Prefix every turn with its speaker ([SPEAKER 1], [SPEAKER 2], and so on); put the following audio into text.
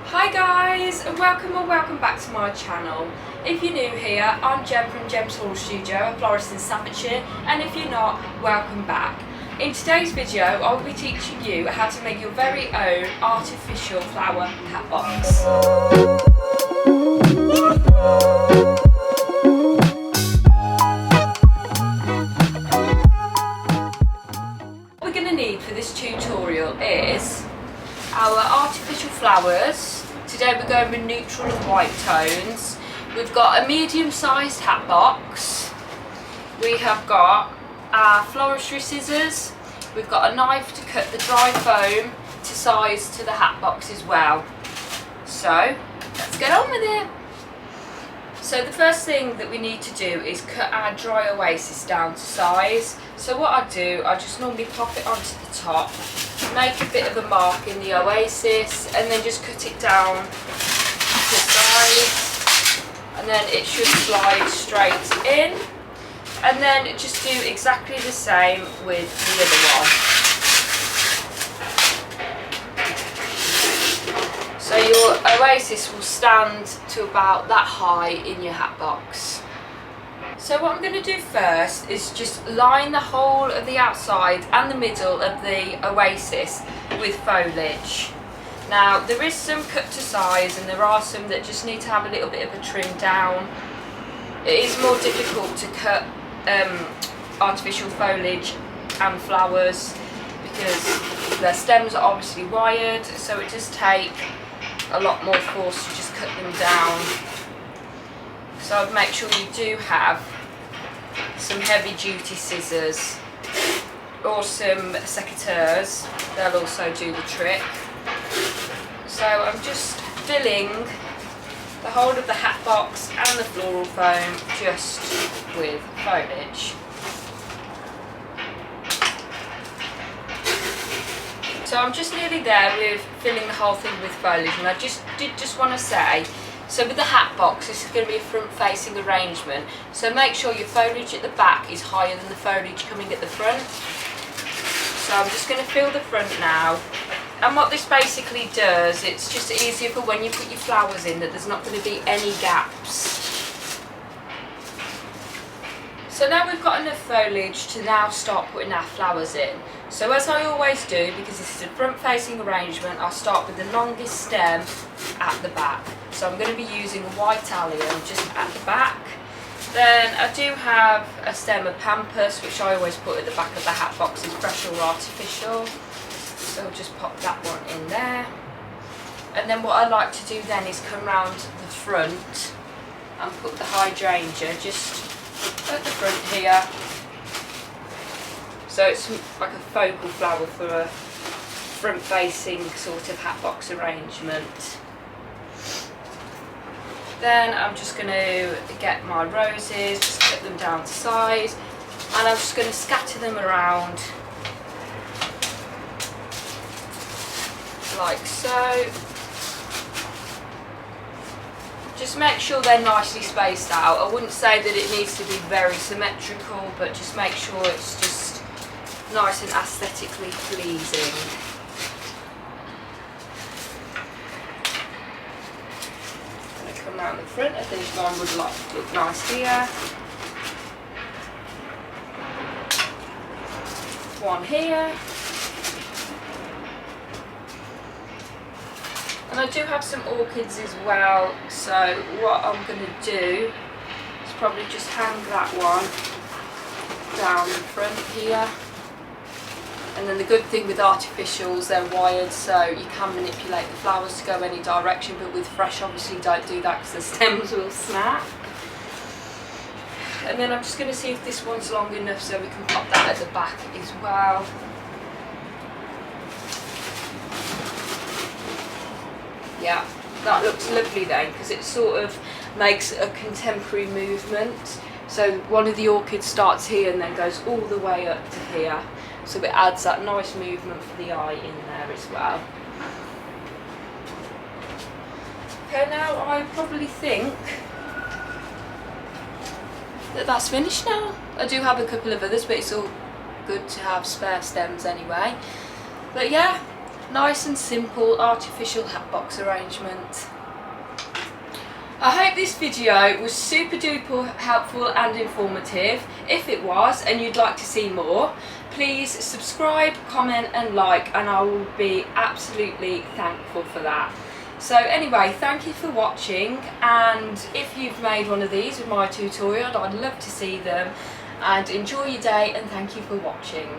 [SPEAKER 1] Hi guys, and welcome back to my channel. If you're new here, I'm Jem from Jem's Floral Studio, a florist in Staffordshire, and if you're not, welcome back. In today's video, I'll be teaching you how to make your very own artificial flower hat box. What we're going to need for this tutorial is our artificial flowers. Today we're going with neutral and white tones. We've got a medium-sized hat box. We have got our floristry scissors. We've got a knife to cut the dry foam to size to the hat box as well. So let's get on with it. So the first thing that we need to do is cut our dry oasis down to size. So what I do, I just normally pop it onto the top, make a bit of a mark in the oasis, and then just cut it down to size, and then it should slide straight in. And then just do exactly the same with the other one. So your oasis will stand to about that high in your hat box. So what I'm going to do first is just line the whole of the outside and the middle of the oasis with foliage. Now there is some cut to size and there are some that just need to have a little bit of a trim down. It is more difficult to cut artificial foliage and flowers because their stems are obviously wired, so it does take a lot more force to just cut them down. So I'd make sure you do have some heavy duty scissors or some secateurs. They'll also do the trick. So I'm just filling the whole of the hat box and the floral foam just with foliage. So I'm just nearly there with filling the whole thing with foliage, and I did just want to say, so with the hat box, this is going to be a front facing arrangement, so make sure your foliage at the back is higher than the foliage coming at the front. So I'm just going to fill the front now. And what this basically does, it's just easier for when you put your flowers in that there's not going to be any gaps. So now we've got enough foliage to now start putting our flowers in. So as I always do, because this is a front facing arrangement, I'll start with the longest stem at the back. So I'm going to be using white Allium just at the back. Then I do have a stem of Pampas, which I always put at the back of the hat box, is fresh or artificial. So I'll just pop that one in there. And then what I like to do then is come round the front and put the hydrangea just at the front here. So it's like a focal flower for a front facing sort of hat box arrangement. Then I'm just going to get my roses, just cut them down to size, and I'm just going to scatter them around like so. Just make sure they're nicely spaced out. I wouldn't say that it needs to be very symmetrical, but just make sure it's just nice and aesthetically pleasing. I'm going to come around the front. I think mine would look nice here. One here. And I do have some orchids as well, so what I'm going to do is probably just hang that one down the front here. And then the good thing with artificials, they're wired, so you can manipulate the flowers to go any direction, but with fresh obviously don't do that because the stems will snap. And then I'm just going to see if this one's long enough so we can pop that at the back as well. Yeah, that looks lovely then, because it sort of makes a contemporary movement. So one of the orchids starts here and then goes all the way up to here. So it adds that nice movement for the eye in there as well. Okay, now I probably think that that's finished now. I do have a couple of others, but it's all good to have spare stems anyway. But yeah, Nice and simple artificial hat box arrangement. I hope this video was super duper helpful and informative. If it was and you'd like to see more, please subscribe, comment and like, and I will be absolutely thankful for that. So anyway, thank you for watching, and if you've made one of these with my tutorial, I'd love to see them, and enjoy your day and thank you for watching.